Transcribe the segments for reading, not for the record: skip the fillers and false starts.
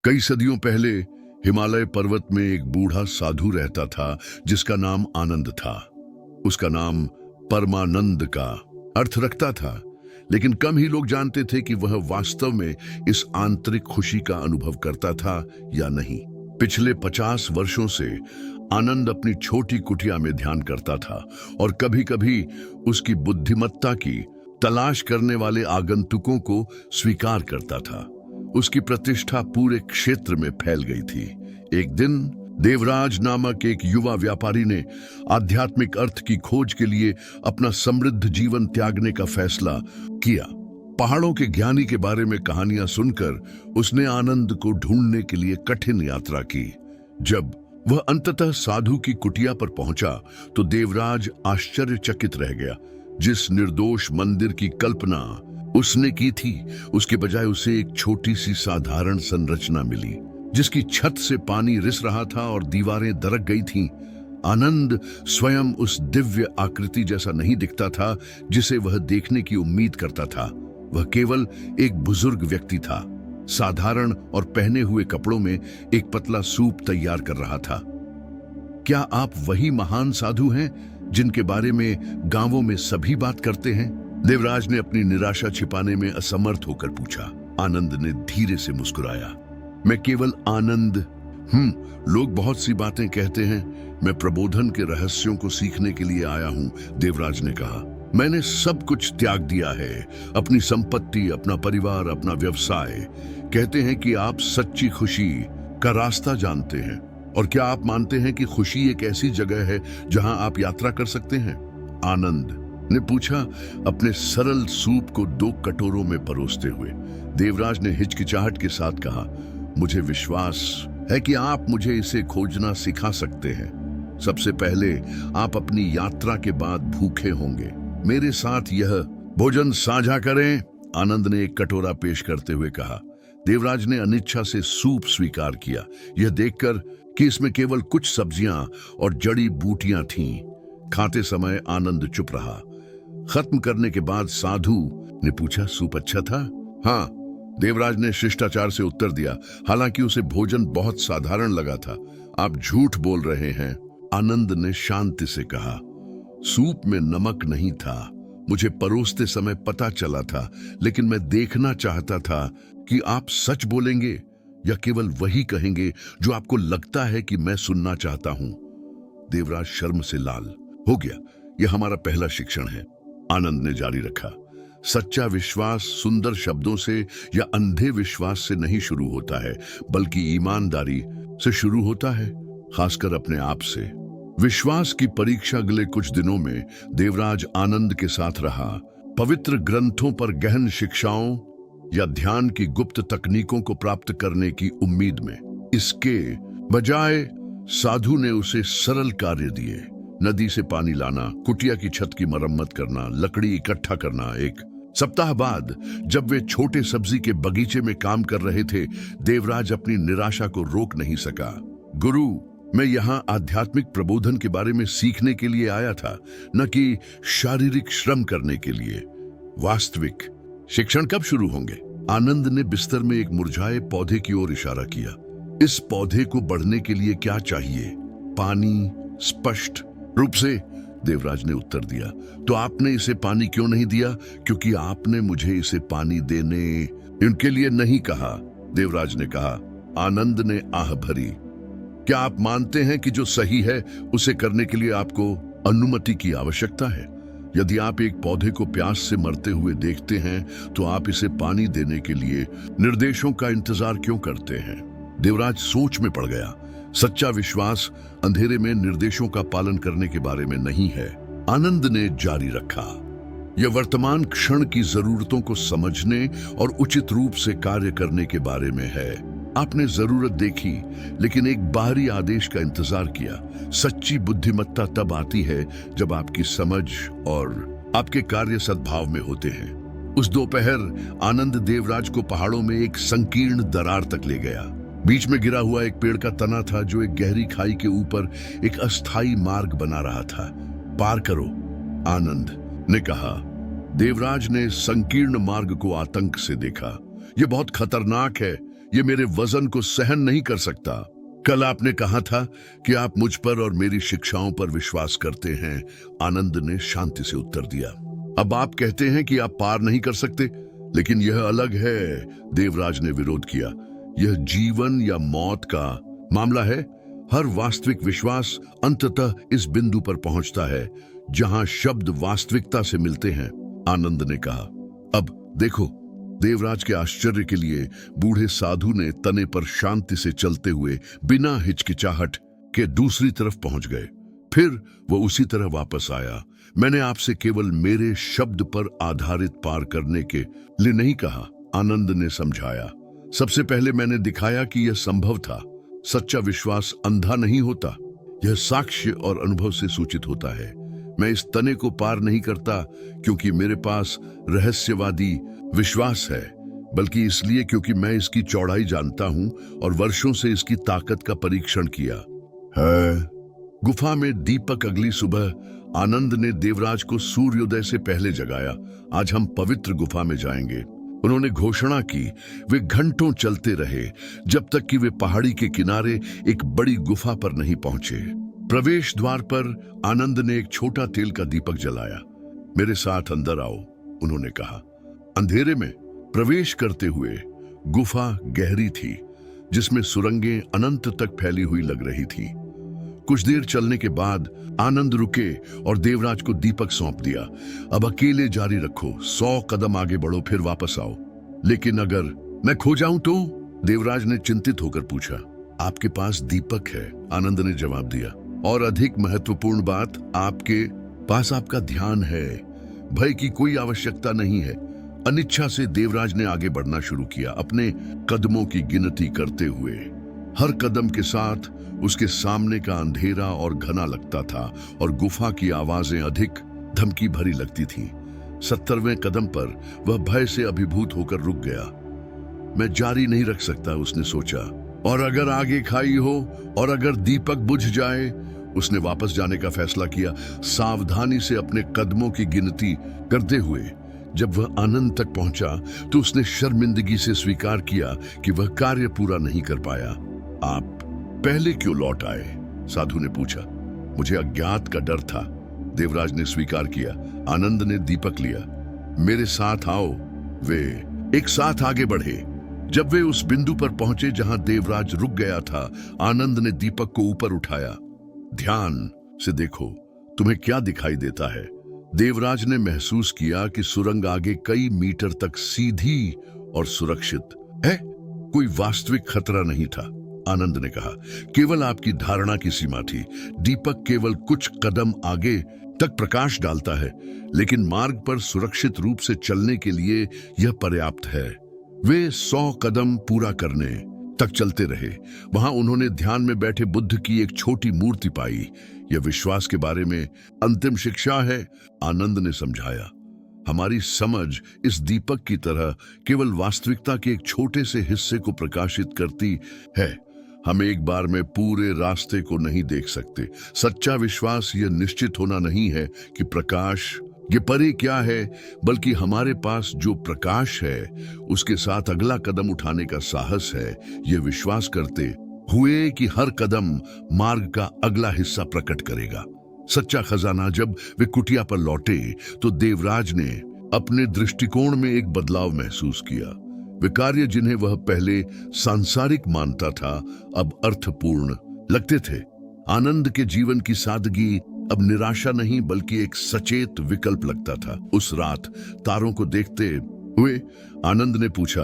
कई सदियों पहले हिमालय पर्वत में एक बूढ़ा साधु रहता था जिसका नाम आनंद था। उसका नाम परमानंद का अर्थ रखता था, लेकिन कम ही लोग जानते थे कि वह वास्तव में इस आंतरिक खुशी का अनुभव करता था या नहीं। पिछले 50 वर्षों से आनंद अपनी छोटी कुटिया में ध्यान करता था और कभी-कभी उसकी बुद्धिमत्ता की तलाश करने वाले आगंतुकों को स्वीकार करता था। उसकी प्रतिष्ठा पूरे क्षेत्र में फैल गई थी। एक दिन देवराज नामक एक युवा व्यापारी ने आध्यात्मिक अर्थ की खोज के लिए अपना समृद्ध जीवन त्यागने का फैसला किया। पहाड़ों के ज्ञानी के बारे में कहानियां सुनकर उसने आनंद को ढूंढने के लिए कठिन यात्रा की। जब वह अंततः साधु की कुटिया पर पहुंचा तो देवराज आश्चर्यचकित रह गया। जिस निर्दोष मंदिर की कल्पना उसने की थी, उसके बजाय उसे एक छोटी सी साधारण संरचना मिली जिसकी छत से पानी रिस रहा था और दीवारें दरक गई थीं। आनंद स्वयं उस दिव्य आकृति जैसा नहीं दिखता था जिसे वह देखने की उम्मीद करता था। वह केवल एक बुजुर्ग व्यक्ति था, साधारण और पहने हुए कपड़ों में एक पतला सूप तैयार कर रहा था। क्या आप वही महान साधु हैं जिनके बारे में गांवों में सभी बात करते हैं? देवराज ने अपनी निराशा छिपाने में असमर्थ होकर पूछा। आनंद ने धीरे से मुस्कुराया। मैं केवल आनंद लोग बहुत सी बातें कहते हैं, मैं प्रबोधन के रहस्यों को सीखने के लिए आया हूं, देवराज ने कहा। मैंने सब कुछ त्याग दिया है, अपनी संपत्ति, अपना परिवार, अपना व्यवसाय। कहते हैं कि आप सच्ची खुशी का रास्ता जानते हैं, और क्या आप मानते हैं कि खुशी एक ऐसी जगह है जहां आप यात्रा कर सकते हैं? आनंद ने पूछा, अपने सरल सूप को 2 कटोरों में परोसते हुए। देवराज ने हिचकिचाहट के साथ कहा, मुझे विश्वास है कि आप मुझे इसे खोजना सिखा सकते हैं। सबसे पहले आप अपनी यात्रा के बाद भूखे होंगे। मेरे साथ यह भोजन साझा करें, आनंद ने एक कटोरा पेश करते हुए कहा। देवराज ने अनिच्छा से सूप स्वीकार किया, यह देखकर कि इसमें केवल कुछ सब्जियां और जड़ी बूटियां थीं। खाते समय आनंद चुप रहा। खत्म करने के बाद साधु ने पूछा, सूप अच्छा था? हाँ, देवराज ने शिष्टाचार से उत्तर दिया, हालांकि उसे भोजन बहुत साधारण लगा था। आप झूठ बोल रहे हैं, आनंद ने शांति से कहा। सूप में नमक नहीं था, मुझे परोसते समय पता चला था, लेकिन मैं देखना चाहता था कि आप सच बोलेंगे या केवल वही कहेंगे जो आपको लगता है कि मैं सुनना चाहता हूं। देवराज शर्म से लाल हो गया। यह हमारा पहला शिक्षण है, आनंद ने जारी रखा। सच्चा विश्वास सुंदर शब्दों से या अंधे विश्वास से नहीं शुरू होता है, बल्कि ईमानदारी से शुरू होता है, खासकर अपने आप से। विश्वास की परीक्षा अगले कुछ दिनों में देवराज आनंद के साथ रहा। पवित्र ग्रंथों पर गहन शिक्षाओं या ध्यान की गुप्त तकनीकों को प्राप्त करने की उम्मीद में। इसके बजाय साधु ने उसे सरल कार्य दिए, नदी से पानी लाना, कुटिया की छत की मरम्मत करना, लकड़ी इकट्ठा करना। एक सप्ताह बाद जब वे छोटे सब्जी के बगीचे में काम कर रहे थे, देवराज अपनी निराशा को रोक नहीं सका। गुरु, मैं यहाँ आध्यात्मिक प्रबोधन के बारे में सीखने के लिए आया था, न कि शारीरिक श्रम करने के लिए। वास्तविक शिक्षण कब शुरू होंगे? आनंद ने बिस्तर में एक मुरझाए पौधे की ओर इशारा किया। इस पौधे को बढ़ने के लिए क्या चाहिए? पानी, स्पष्ट रूप से, देवराज ने उत्तर दिया। तो आपने इसे पानी क्यों नहीं दिया? क्योंकि आपने मुझे इसे पानी देने इनके लिए नहीं कहा, देवराज ने कहा। आनंद ने आह भरी। क्या आप मानते हैं कि जो सही है उसे करने के लिए आपको अनुमति की आवश्यकता है? यदि आप एक पौधे को प्यास से मरते हुए देखते हैं तो आप इसे पानी देने के लिए निर्देशों का इंतजार क्यों करते हैं? देवराज सोच में पड़ गया। सच्चा विश्वास अंधेरे में निर्देशों का पालन करने के बारे में नहीं है, आनंद ने जारी रखा। यह वर्तमान क्षण की जरूरतों को समझने और उचित रूप से कार्य करने के बारे में है। आपने जरूरत देखी, लेकिन एक बाहरी आदेश का इंतजार किया। सच्ची बुद्धिमत्ता तब आती है जब आपकी समझ और आपके कार्य सद्भाव में होते हैं। उस दोपहर आनंद देवराज को पहाड़ों में एक संकीर्ण दरार तक ले गया। बीच में गिरा हुआ एक पेड़ का तना था जो एक गहरी खाई के ऊपर एक अस्थाई मार्ग बना रहा था। पार करो, आनंद ने कहा। देवराज ने संकीर्ण मार्ग को आतंक से देखा। यह बहुत खतरनाक है, ये मेरे वजन को सहन नहीं कर सकता। कल आपने कहा था कि आप मुझ पर और मेरी शिक्षाओं पर विश्वास करते हैं। आनंद ने शांति से उत्तर दिया। अब आप कहते हैं कि आप पार नहीं कर सकते, लेकिन यह अलग है। देवराज ने विरोध किया। यह जीवन या मौत का मामला है। हर वास्तविक विश्वास अंततः इस बिंदु पर पहुंचता है जहां शब्द वास्तविकता से मिलते हैं, आनंद ने कहा। अब देखो, देवराज के आश्चर्य के लिए बूढ़े साधु ने तने पर शांति से चलते हुए बिना हिचकिचाहट के दूसरी तरफ पहुंच गए। फिर वो उसी तरह वापस आया। मैंने आपसे केवल मेरे शब्द पर आधारित पार करने के लिए नहीं कहा, आनंद ने समझाया। सबसे पहले मैंने दिखाया कि यह संभव था। सच्चा विश्वास अंधा नहीं होता, यह साक्ष्य और अनुभव से सूचित होता है। मैं इस तने को पार नहीं करता क्योंकि मेरे पास रहस्यवादी विश्वास है, बल्कि इसलिए क्योंकि मैं इसकी चौड़ाई जानता हूं और वर्षों से इसकी ताकत का परीक्षण किया है। गुफा में दीपक अगली सुबह आनंद ने देवराज को सूर्योदय से पहले जगाया। आज हम पवित्र गुफा में जाएंगे, उन्होंने घोषणा की। वे घंटों चलते रहे जब तक कि वे पहाड़ी के किनारे एक बड़ी गुफा पर नहीं पहुंचे। प्रवेश द्वार पर आनंद ने एक छोटा तेल का दीपक जलाया। मेरे साथ अंदर आओ, उन्होंने कहा। अंधेरे में प्रवेश करते हुए गुफा गहरी थी, जिसमें सुरंगें अनंत तक फैली हुई लग रही थी। कुछ देर चलने के बाद आनंद रुके और देवराज को दीपक सौंप दिया। अब अकेले जारी रखो, 100 कदम आगे बढ़ो, फिर वापस आओ। लेकिन अगर मैं खो जाऊं तो? देवराज ने चिंतित होकर पूछा। आपके पास दीपक है, आनंद ने जवाब दिया। और अधिक महत्वपूर्ण बात, आपके पास आपका ध्यान है। भय की कोई आवश्यकता नहीं है। अनिच्छा से देवराज ने आगे बढ़ना शुरू किया, अपने कदमों की गिनती करते हुए। हर कदम के साथ उसके सामने का अंधेरा और घना लगता था और गुफा की आवाजें अधिक धमकी भरी लगती थीं। 70वें कदम पर वह भय से अभिभूत होकर रुक गया। मैं जारी नहीं रख सकता, उसने सोचा। और अगर आगे खाई हो और अगर दीपक बुझ जाए? उसने वापस जाने का फैसला किया, सावधानी से अपने कदमों की गिनती करते हुए। जब वह आनंद तक पहुंचा तो उसने शर्मिंदगी से स्वीकार किया कि वह कार्य पूरा नहीं कर पाया। आप पहले क्यों लौट आए? साधु ने पूछा। मुझे अज्ञात का डर था, देवराज ने स्वीकार किया। आनंद ने दीपक लिया। मेरे साथ आओ। वे एक साथ आगे बढ़े। जब वे उस बिंदु पर पहुंचे जहां देवराज रुक गया था, आनंद ने दीपक को ऊपर उठाया। ध्यान से देखो, तुम्हें क्या दिखाई देता है? देवराज ने महसूस किया कि सुरंग आगे कई मीटर तक सीधी और सुरक्षित है। कोई वास्तविक खतरा नहीं था, आनंद ने कहा। केवल आपकी धारणा की सीमा थी। दीपक केवल कुछ कदम आगे तक प्रकाश डालता है, लेकिन मार्ग पर सुरक्षित रूप से चलने के लिए यह पर्याप्त है। वे 100 कदम पूरा करने तक चलते रहे। वहां उन्होंने ध्यान में बैठे बुद्ध की एक छोटी मूर्ति पाई। यह विश्वास के बारे में अंतिम शिक्षा है, आनंद ने समझाया। हमारी समझ इस दीपक की तरह केवल वास्तविकता के एक छोटे से हिस्से को प्रकाशित करती है। हम एक बार में पूरे रास्ते को नहीं देख सकते। सच्चा विश्वास यह निश्चित होना नहीं है कि प्रकाश ये परे क्या है, बल्कि हमारे पास जो प्रकाश है उसके साथ अगला कदम उठाने का साहस है। यह विश्वास करते हुए कि हर कदम मार्ग का अगला हिस्सा प्रकट करेगा। सच्चा खजाना। जब वे कुटिया पर लौटे तो देवराज ने अपने दृष्टिकोण में एक बदलाव महसूस किया। वे कार्य जिन्हें वह पहले सांसारिक मानता था अब अर्थपूर्ण लगते थे। आनंद के जीवन की सादगी अब निराशा नहीं बल्कि एक सचेत विकल्प लगता था। उस रात तारों को देखते हुए आनंद ने पूछा,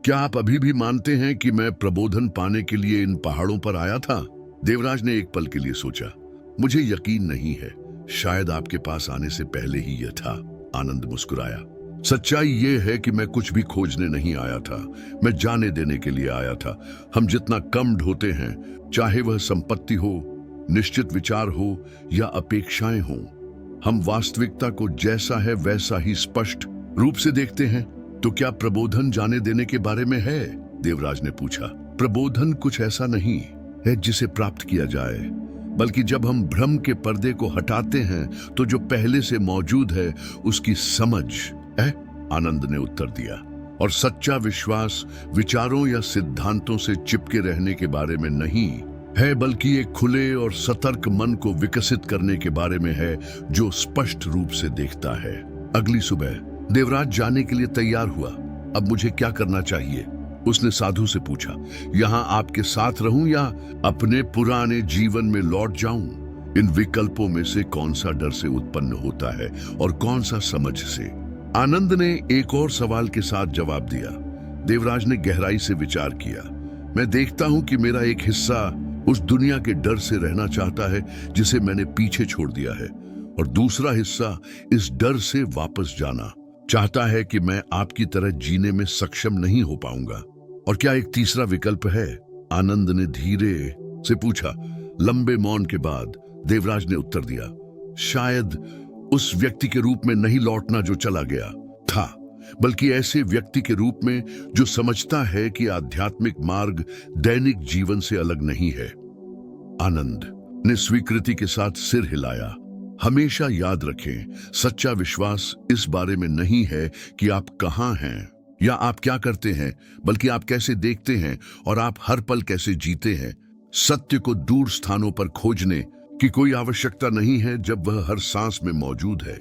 क्या आप अभी भी मानते हैं कि मैं प्रबोधन पाने के लिए इन पहाड़ों पर आया था? देवराज ने एक पल के लिए सोचा। मुझे यकीन नहीं है, शायद आपके पास आने से पहले ही यह था, आनंद मुस्कुराया। सच्चाई यह है कि मैं कुछ भी खोजने नहीं आया था, मैं जाने देने के लिए आया था। हम जितना कम ढोते हैं, चाहे वह संपत्ति हो, निश्चित विचार हो या अपेक्षाएं हों, हम वास्तविकता को जैसा है वैसा ही स्पष्ट रूप से देखते हैं। तो क्या प्रबोधन जाने देने के बारे में है? देवराज ने पूछा। प्रबोधन कुछ ऐसा नहीं है जिसे प्राप्त किया जाए, बल्कि जब हम भ्रम के पर्दे को हटाते हैं तो जो पहले से मौजूद है उसकी समझ है, आनंद ने उत्तर दिया। और सच्चा विश्वास विचारों या सिद्धांतों से चिपके रहने के बारे में नहीं है, बल्कि एक खुले और सतर्क मन को विकसित करने के बारे में है जो स्पष्ट रूप से देखता है। अगली सुबह देवराज जाने के लिए तैयार हुआ। अब मुझे क्या करना चाहिए? उसने साधु से पूछा। यहाँ आपके साथ रहूं या अपने पुराने जीवन में लौट जाऊं? इन विकल्पों में से कौन सा डर से उत्पन्न होता है और कौन सा समझ से? आनंद ने एक और सवाल के साथ जवाब दिया। देवराज ने गहराई से विचार किया। मैं देखता हूं कि मेरा एक हिस्सा उस दुनिया के डर से रहना चाहता है जिसे मैंने पीछे छोड़ दिया है, और दूसरा हिस्सा इस डर से वापस जाना चाहता है कि मैं आपकी तरह जीने में सक्षम नहीं हो पाऊंगा। और क्या एक तीसरा विकल्प है? आनंद ने धीरे से पूछा। लंबे मौन के बाद देवराज ने उत्तर दिया, शायद उस व्यक्ति के रूप में नहीं लौटना जो चला गया था, बल्कि ऐसे व्यक्ति के रूप में जो समझता है कि आध्यात्मिक मार्ग दैनिक जीवन से अलग नहीं है। आनंद ने स्वीकृति के साथ सिर हिलाया। हमेशा याद रखें, सच्चा विश्वास इस बारे में नहीं है कि आप कहां हैं या आप क्या करते हैं, बल्कि आप कैसे देखते हैं और आप हर पल कैसे जीते हैं। सत्य को दूर स्थानों पर खोजने की कोई आवश्यकता नहीं है जब वह हर सांस में मौजूद है।